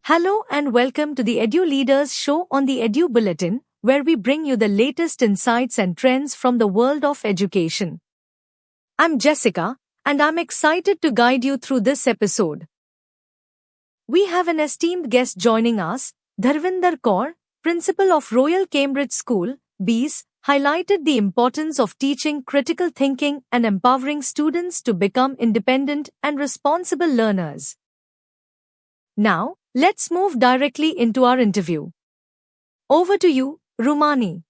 Hello and welcome to the Edu Leaders Show on the Edu Bulletin, where we bring you the latest insights and trends from the world of education. I'm Jessica, and I'm excited to guide you through this episode. We have an esteemed guest joining us, Dharvinder Kaur, Principal of Royal Cambridge School, BEAS, highlighted the importance of teaching critical thinking and empowering students to become independent and responsible learners. Now, let's move directly into our interview. Over to you, Rumani.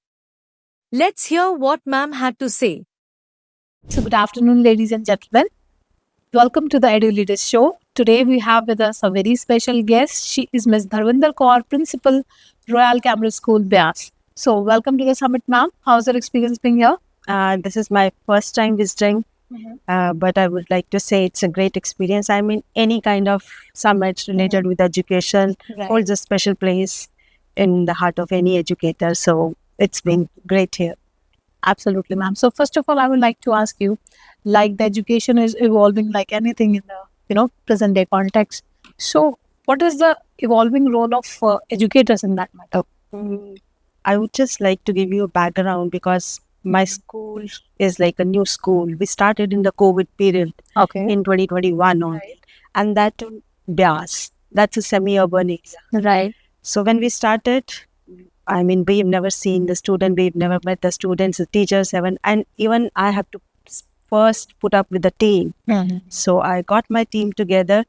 Let's hear what ma'am had to say. So, good afternoon, ladies and gentlemen. Welcome to the Edu Leaders Show. Today, we have with us a very special guest. She is Ms. Dharvinder Kaur, Principal, Royal Cambridge School, BEAS. So, welcome to the summit, ma'am. How's your experience being here? This is my first time visiting, but I would like to say it's a great experience. I mean, any kind of summit related with education holds a special place in the heart of any educator. So it's been great here. Absolutely, ma'am. So, first of all, I would like to ask you, like the education is evolving like anything in the present day context. So, what is the evolving role of educators in that matter? I would just like to give you a background because my school is like a new school. We started in the COVID period Okay. in 2021 only, and that too BEAS. That's a semi-urban area. Right. So when we started, I mean, we've never seen the student, we've never met the students, the teachers, and even I have to first put up with the team. So I got my team together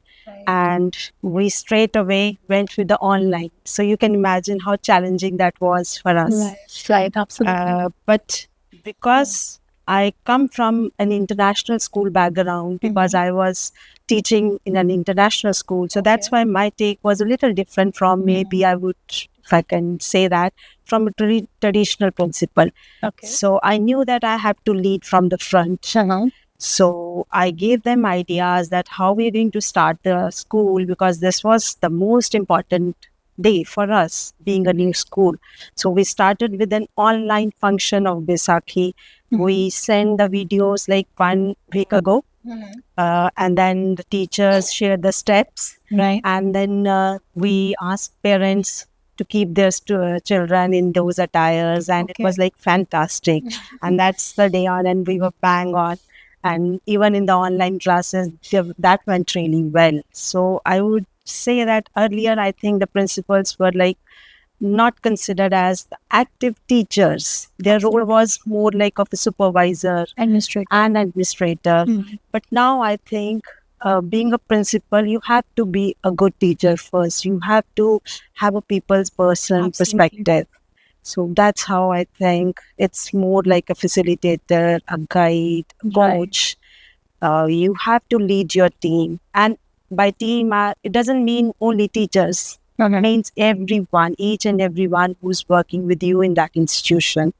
and we straight away went with the online. So you can imagine how challenging that was for us. Right. Absolutely. But because I come from an international school background, because I was teaching in an international school, so that's why my take was a little different from maybe I would, if I can say that, from a traditional principal. Okay. So I knew that I have to lead from the front. So I gave them ideas that how we're going to start the school, because this was the most important day for us being a new school. So we started with an online function of Baisakhi. We sent the videos like 1 week ago, and then the teachers shared the steps, Right. and then we asked parents to keep their children in those attires, and it was like fantastic. And that's the day on, and we were bang on. And even in the online classes, that went really well. So I would say that earlier, I think the principals were like not considered as the active teachers. Their role was more like of a supervisor Administrator. and administrator. But now I think being a principal, you have to be a good teacher first. You have to have a people's person Absolutely. perspective. So that's how I think it's more like a facilitator, a guide, coach. You have to lead your team. And by team, it doesn't mean only teachers. It means everyone, each and everyone who's working with you in that institution.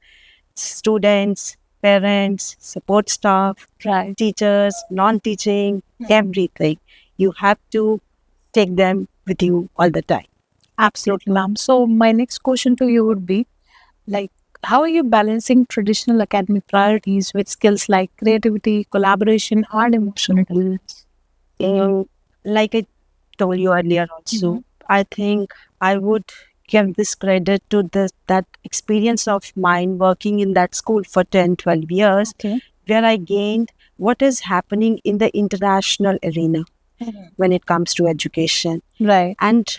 Students, parents, support staff, Right. teachers, non-teaching, everything. You have to take them with you all the time. Absolutely, ma'am. So my next question to you would be, like, how are you balancing traditional academic priorities with skills like creativity, collaboration, and emotional intelligence? Like I told you earlier also, I think I would give this credit to that experience of mine working in that school for 10, 12 years, where I gained what is happening in the international arena when it comes to education. Right. And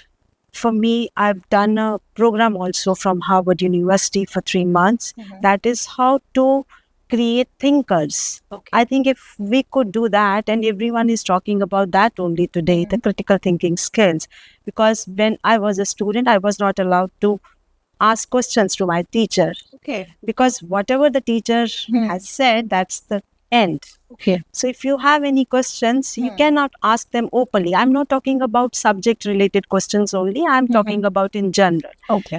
for me, I've done a program also from Harvard University for 3 months. That is how to create thinkers. I think if we could do that, and everyone is talking about that only today, the critical thinking skills, because when I was a student, I was not allowed to ask questions to my teacher, because whatever the teacher has said, that's the end. So if you have any questions, you cannot ask them openly. I'm not talking about subject related questions only. I'm talking about in general.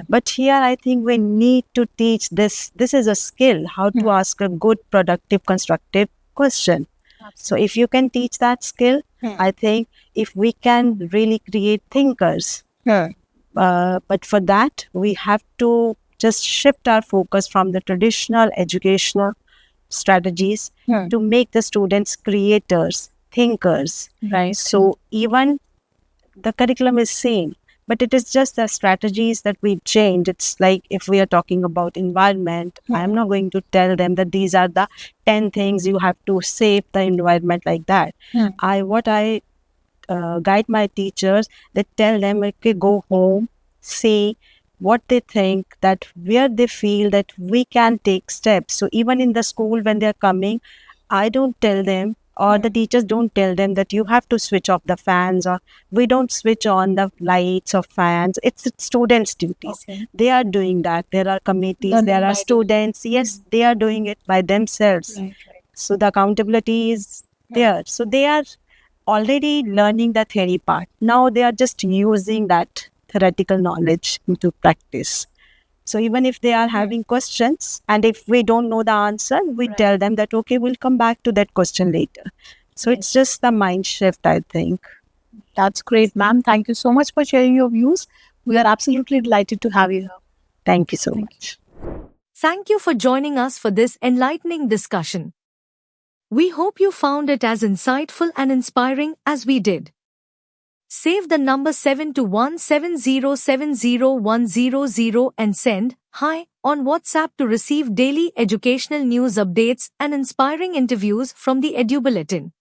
But here I think we need to teach this. This is a skill, how to ask a good, productive, constructive question. So if you can teach that skill, I think if we can really create thinkers, but for that, we have to just shift our focus from the traditional educational strategies to make the students creators, thinkers. Right. So even the curriculum is same, but it is just the strategies that we change. It's like if we are talking about environment, I'm not going to tell them that these are the 10 things you have to save the environment like that. I guide my teachers, they tell them, okay, go home, say what they think, that where they feel that we can take steps. So even in the school when they're coming, I don't tell them, or the teachers don't tell them that you have to switch off the fans, or we don't switch on the lights or fans. It's students' duties. They are doing that. There are committees, there are students. Yes, they are doing it by themselves. So the accountability is there. So they are already learning the theory part. Now they are just using that theoretical knowledge into practice. So even if they are having questions, and if we don't know the answer, we tell them that, okay, we'll come back to that question later. So it's just the mind shift, I think. That's great, ma'am. Thank you so much for sharing your views. We are absolutely delighted to have you here. Thank you so much. Thank you for joining us for this enlightening discussion. We hope you found it as insightful and inspiring as we did. Save the number 721707010 and send "Hi" on WhatsApp to receive daily educational news updates and inspiring interviews from the Edu Bulletin.